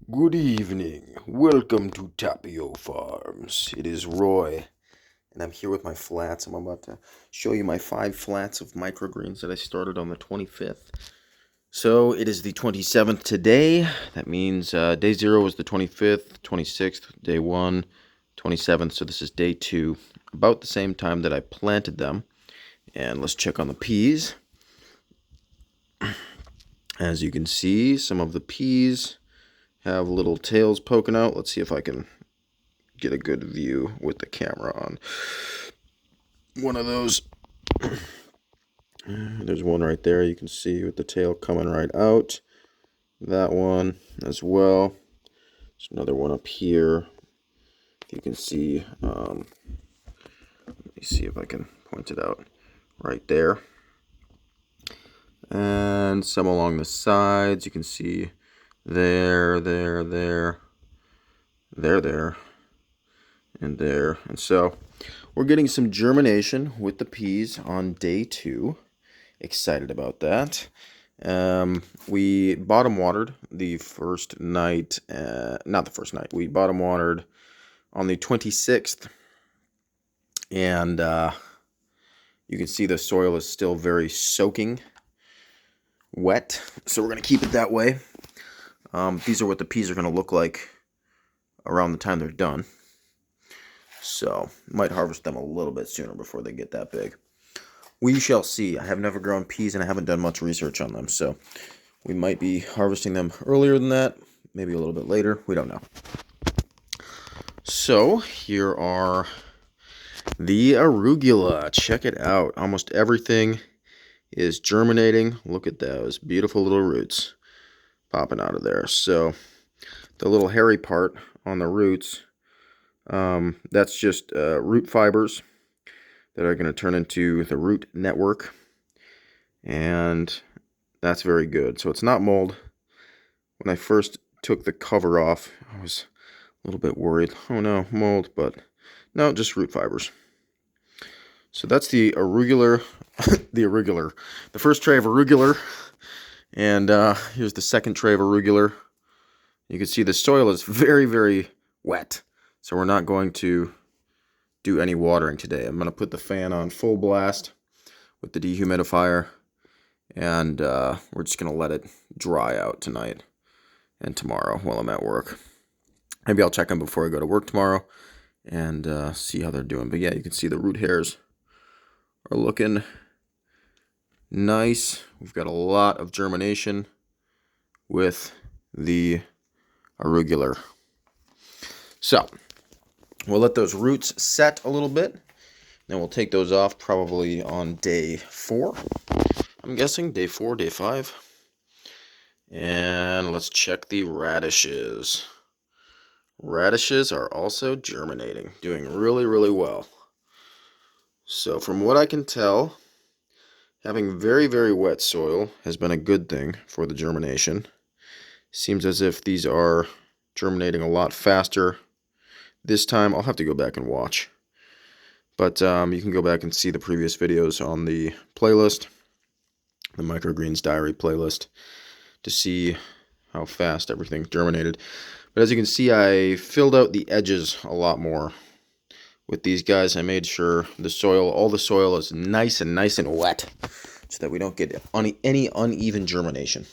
Good evening. Welcome to Tapio Farms. It is Roy, and I'm here with my flats. I'm about to show you my 5 flats of microgreens that I started on the 25th. So it is the 27th today. That means day 0 was the 25th, 26th, day 1, 27th. So this is day 2, about the same time that I planted them. And let's check on the peas. As you can see, some of the peas have little tails poking out. Let's see if I can get a good view with the camera on one of those. There's one right there you can see with the tail coming right out. That one as well. There's another one up here. You can see, let me see if I can point it out right there. And some along the sides, you can see there, and there. And so we're getting some germination with the peas on day 2. Excited about that. We bottom watered the first night, not the first night, we bottom watered on the 26th. And you can see the soil is still very soaking wet. So we're going to keep it that way. These are what the peas are going to look like around the time they're done. So, might harvest them a little bit sooner before they get that big. We shall see. I have never grown peas and I haven't done much research on them, so we might be harvesting them earlier than that, maybe a little bit later. We don't know. So, here are the arugula. Check it out. Almost everything is germinating. Look at those beautiful little roots popping out of there. So, the little hairy part on the roots, that's just root fibers that are going to turn into the root network, and that's very good. So it's not mold. When I first took the cover off, I was a little bit worried. Oh no, mold, but no, just root fibers. So that's the arugula, the first tray of arugula, and here's the second tray of arugula. You can see the soil is very, very wet, so we're not going to do any watering today. I'm going to put the fan on full blast with the dehumidifier, and we're just going to let it dry out tonight and tomorrow while I'm at work. Maybe I'll check them before I go to work tomorrow and see how they're doing. But yeah, you can see the root hairs are looking nice. We've got a lot of germination with the arugula. So we'll let those roots set a little bit. Then we'll take those off probably on day 4. I'm guessing day 4, day 5. And let's check the radishes. Radishes are also germinating, doing really, really well. So from what I can tell, having very, very wet soil has been a good thing for the germination. Seems as if these are germinating a lot faster this time. I'll have to go back and watch. But you can go back and see the previous videos on the playlist, the Microgreens Diary playlist, to see how fast everything germinated. But as you can see, I filled out the edges a lot more with these guys. I made sure the soil, all the soil is nice and wet, so that we don't get any uneven germination.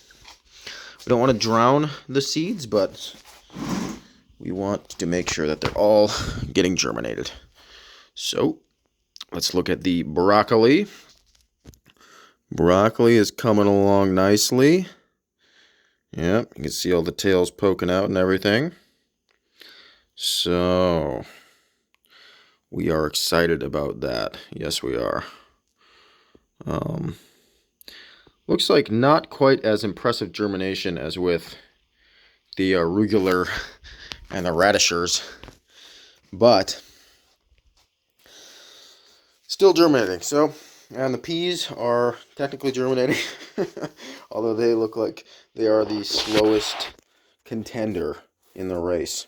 We don't want to drown the seeds, but we want to make sure that they're all getting germinated. So, let's look at the broccoli. Broccoli is coming along nicely. Yep, you can see all the tails poking out and everything. So, we are excited about that. Yes, we are. Looks like not quite as impressive germination as with the arugula and the radishers, but still germinating. So, and the peas are technically germinating, although they look like they are the slowest contender in the race.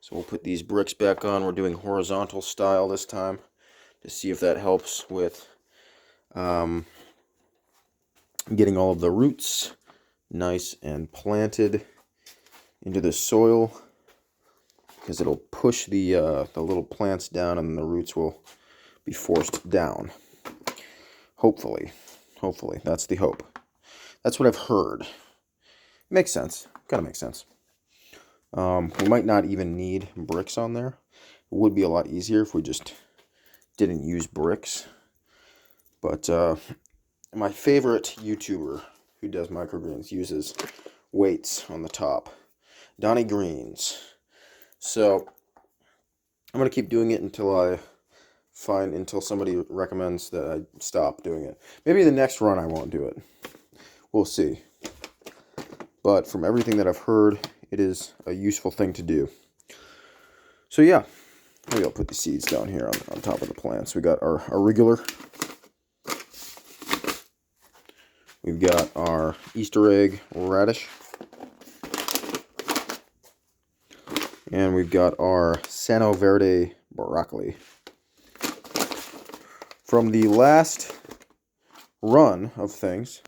So we'll put these bricks back on. We're doing horizontal style this time to see if that helps with getting all of the roots nice and planted into the soil, because it'll push the little plants down and the roots will be forced down. Hopefully. Hopefully. That's the hope. That's what I've heard. Makes sense. Kind of makes sense. We might not even need bricks on there. It would be a lot easier if we just didn't use bricks. But my favorite YouTuber who does microgreens uses weights on the top. Donnie Greens. So I'm going to keep doing it until somebody recommends that I stop doing it. Maybe the next run I won't do it. We'll see. But from everything that I've heard, it is a useful thing to do. So yeah, maybe I'll put the seeds down here on top of the plants. We got our arugula. We've got our Easter egg radish. And we've got our Sano Verde broccoli. From the last run of things,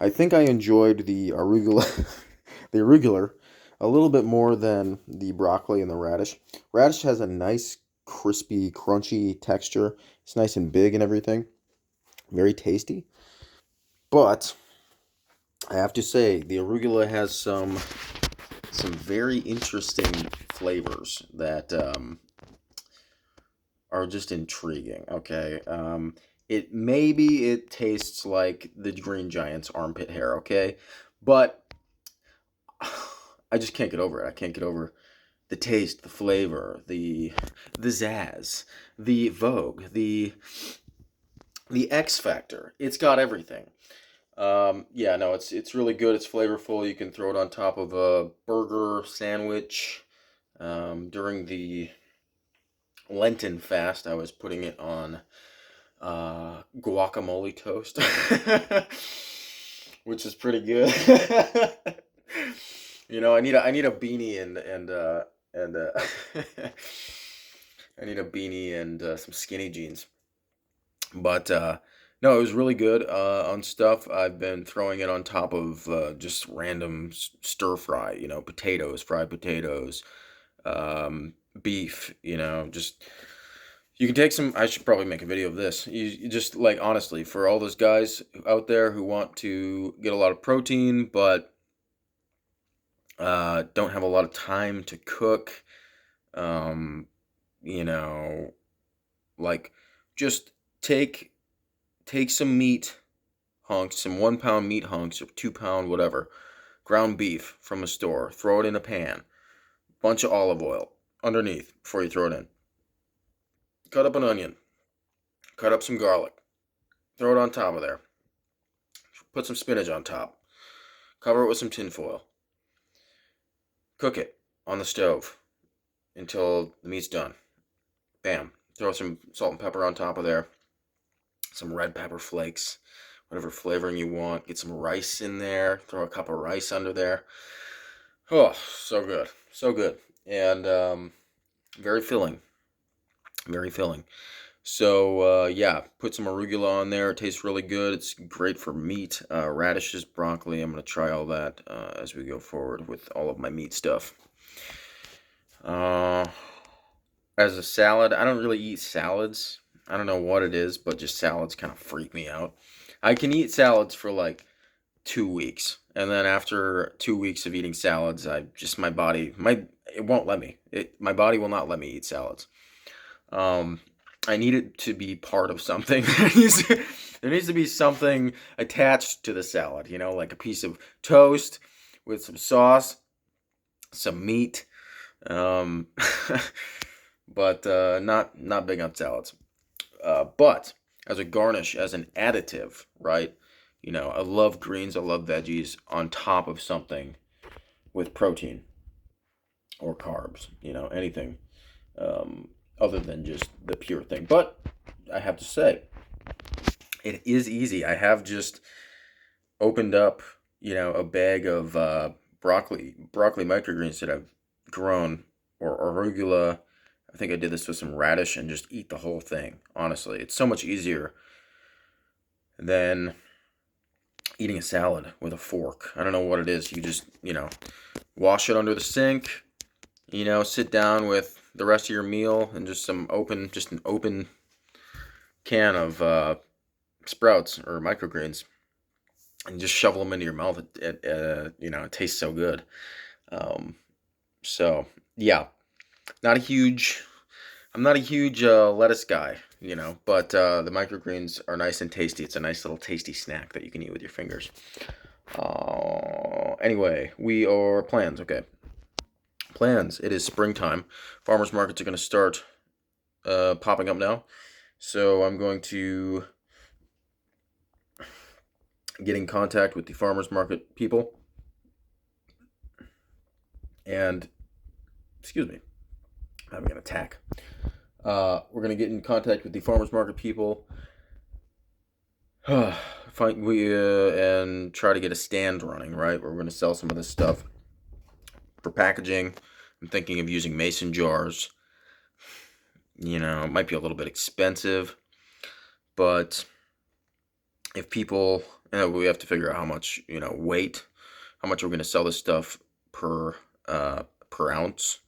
I think I enjoyed the arugula a little bit more than the broccoli and the radish. Radish has a nice, crispy, crunchy texture. It's nice and big and everything. Very tasty. But I have to say, the arugula has some very interesting flavors that are just intriguing. Okay, it tastes like the Green Giant's armpit hair. Okay, but I just can't get over it. I can't get over the taste, the flavor, the zazz, the vogue, the X factor. It's got everything. Yeah, no, it's really good. It's flavorful. You can throw it on top of a burger, sandwich. During the Lenten fast, I was putting it on guacamole toast, which is pretty good. You know, I need a beanie and I need a beanie and some skinny jeans. But no, it was really good on stuff. I've been throwing it on top of just random stir fry, you know, potatoes, fried potatoes, beef, you know, just you can take some. I should probably make a video of this. You just like honestly, for all those guys out there who want to get a lot of protein, but don't have a lot of time to cook, um, you know, like just take some meat hunks, some 1 pound meat hunks or 2 pound whatever, ground beef from a store. Throw it in a pan. Bunch of olive oil underneath before you throw it in. Cut up an onion. Cut up some garlic. Throw it on top of there. Put some spinach on top. Cover it with some tin foil. Cook it on the stove until the meat's done. Bam. Throw some salt and pepper on top of there. Some red pepper flakes. Whatever flavoring you want. Get some rice in there. Throw a cup of rice under there. Oh, so good. So good. And very filling. Very filling. So, yeah, put some arugula on there. It tastes really good. It's great for meat, radishes, broccoli. I'm going to try all that as we go forward with all of my meat stuff. As a salad, I don't really eat salads. I don't know what it is, but just salads kind of freak me out. I can eat salads for like 2 weeks. And then after 2 weeks of eating salads, my body, it won't let me. My body will not let me eat salads. I need it to be part of something. There needs to be something attached to the salad, you know, like a piece of toast with some sauce, some meat. Um, but not big on salads. But as a garnish, as an additive, right? You know, I love greens, I love veggies on top of something with protein or carbs, you know, anything. Other than just the pure thing. But I have to say, it is easy. I have just opened up, you know, a bag of broccoli microgreens that I've grown, or arugula. I think I did this with some radish and just eat the whole thing. Honestly, it's so much easier than eating a salad with a fork. I don't know what it is. You just, you know, wash it under the sink, you know, sit down with the rest of your meal and just an open can of sprouts or microgreens, and just shovel them into your mouth. You know, it tastes so good. So yeah, not a huge. I'm not a huge lettuce guy, you know, but the microgreens are nice and tasty. It's a nice little tasty snack that you can eat with your fingers. Anyway, plans. Okay, plans. It is springtime. Farmers markets are going to start popping up now. So I'm going to get in contact with the farmers market people. And, excuse me, I'm having an attack. We're going to get in contact with the farmers market people. And try to get a stand running, right? We're going to sell some of this stuff for packaging. I'm thinking of using mason jars. You know, it might be a little bit expensive, but if people, you know, we have to figure out how much, you know, weight, how much we're going to sell this stuff per ounce.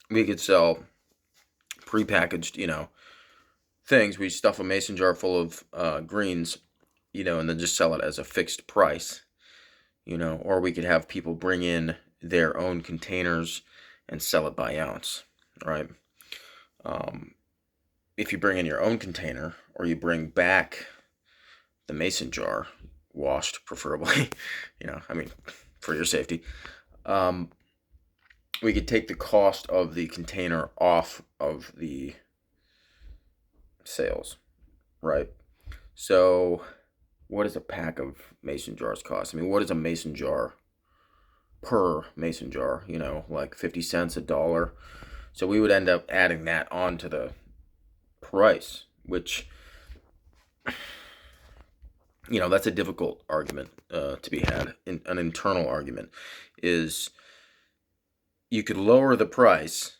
We could sell prepackaged, you know, things. We stuff a mason jar full of greens, you know, and then just sell it as a fixed price, you know, or we could have people bring in their own containers and sell it by ounce, right? If you bring in your own container, or you bring back the mason jar, washed preferably, you know, I mean, for your safety, we could take the cost of the container off of the sales, right? So what does a pack of mason jars cost? I mean, what is a mason jar per mason jar? You know, like 50 cents, $1. So we would end up adding that onto the price, which, you know, that's a difficult argument to be had. An internal argument is you could lower the price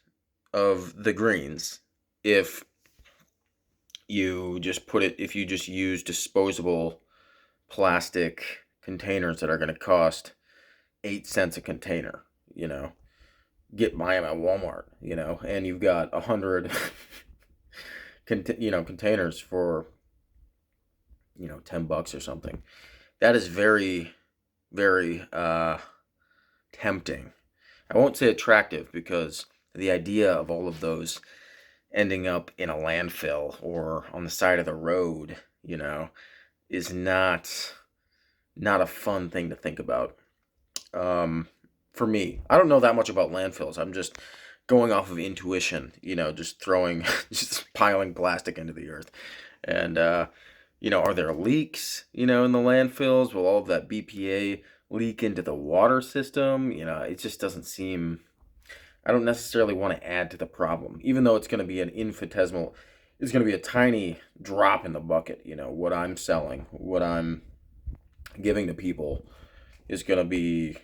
of the greens if you just use disposable plastic containers that are going to cost 8 cents a container, you know. Buy them at Walmart, you know, and you've got 100 containers for, you know, $10 or something. That is very, very tempting. I won't say attractive, because the idea of all of those ending up in a landfill or on the side of the road, you know, is not a fun thing to think about. For me, I don't know that much about landfills. I'm just going off of intuition, you know, just piling plastic into the earth. And, you know, are there leaks, you know, in the landfills? Will all of that BPA leak into the water system? You know, it just doesn't seem, I don't necessarily want to add to the problem, even though it's going to be it's going to be a tiny drop in the bucket. You know, what I'm selling, what I'm giving to people is going to be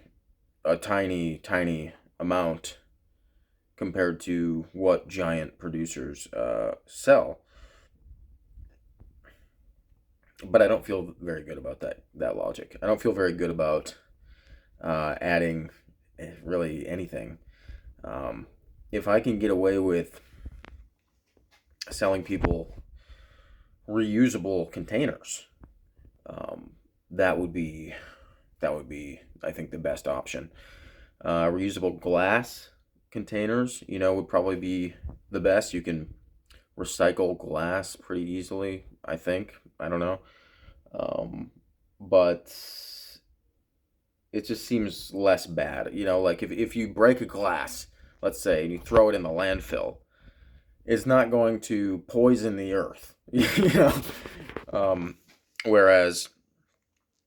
a tiny, tiny amount compared to what giant producers sell. But I don't feel very good about that logic. I don't feel very good about adding really anything. If I can get away with selling people reusable containers, that would be, I think, the best option. Reusable glass containers, you know, would probably be the best. You can recycle glass pretty easily, I think. I don't know. But it just seems less bad. You know, like if you break a glass, let's say, and you throw it in the landfill, it's not going to poison the earth. You know? Whereas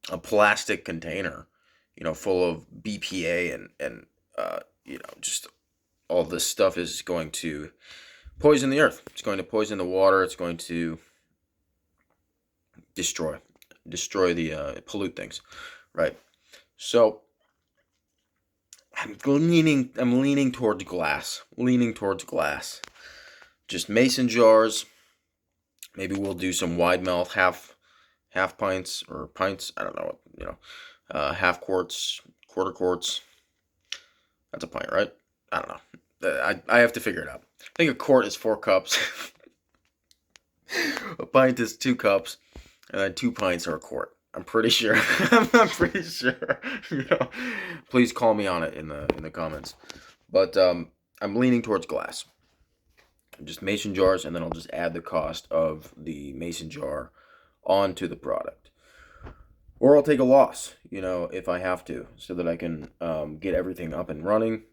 a plastic container, you know, full of BPA and you know, just all this stuff is going to poison the earth. It's going to poison the water. It's going to destroy pollute things, right? So I'm leaning towards glass. Just mason jars. Maybe we'll do some wide mouth half pints or pints. I don't know what, you know. half quarts, quarter quarts. That's a pint, right? I don't know. I have to figure it out. I think a quart is 4 cups. A pint is 2 cups, and then 2 pints are a quart. I'm pretty sure. I'm pretty sure. Please call me on it in the comments. But I'm leaning towards glass. Just mason jars, and then I'll just add the cost of the mason jar onto the product. Or I'll take a loss, if I have to, so that I can get everything up and running,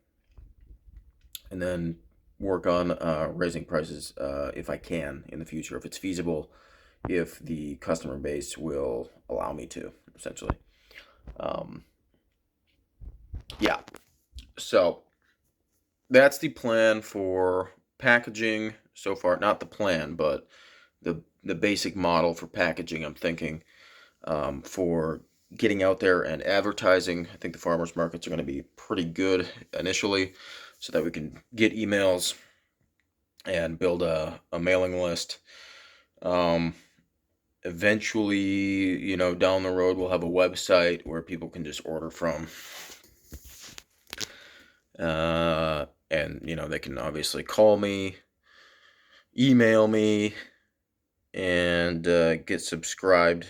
and then work on raising prices if I can in the future, if it's feasible, if the customer base will allow me to, essentially. Yeah, so that's the plan for packaging so far. Not the plan, but the basic model for packaging, I'm thinking, for getting out there and advertising. I think the farmers markets are going to be pretty good initially, so that we can get emails and build a mailing list. Eventually, down the road, we'll have a website where people can just order from. And, they can obviously call me, email me, and get subscribed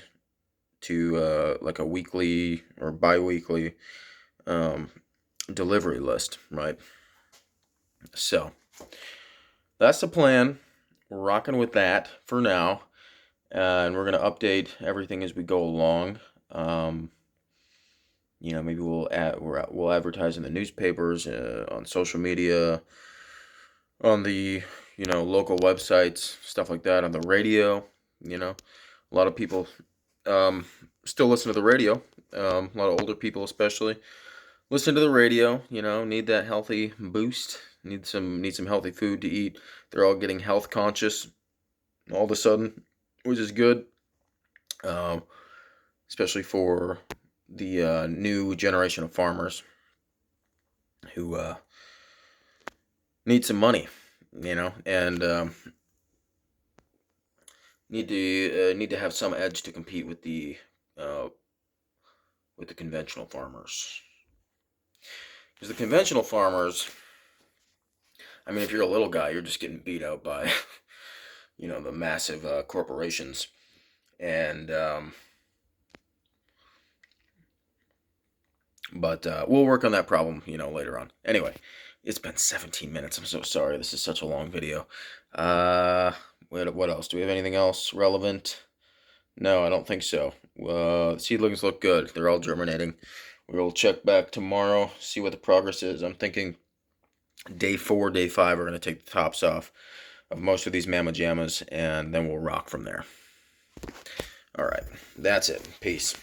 to like a weekly or bi-weekly delivery list, right? So that's the plan. We're rocking with that for now, and we're gonna update everything as we go along. Maybe we'll advertise in the newspapers, on social media, on the local websites, stuff like that, on the radio. A lot of people still listen to the radio. A lot of older people, especially, listen to the radio. Need that healthy boost. Need some healthy food to eat. They're all getting health conscious all of a sudden, which is good. Especially for the new generation of farmers who need some money, and need to have some edge to compete with the conventional farmers. Because the conventional farmers, I mean, if you're a little guy, you're just getting beat out by the massive corporations, and but we'll work on that problem later on. Anyway, it's been 17 minutes. I'm so sorry. This is such a long video. What else? Do we have anything else relevant? No, I don't think so. The seedlings look good. They're all germinating. We'll check back tomorrow, see what the progress is. I'm thinking day 4, day 5, we're going to take the tops off of most of these Mama Jammas, and then we'll rock from there. All right, that's it. Peace.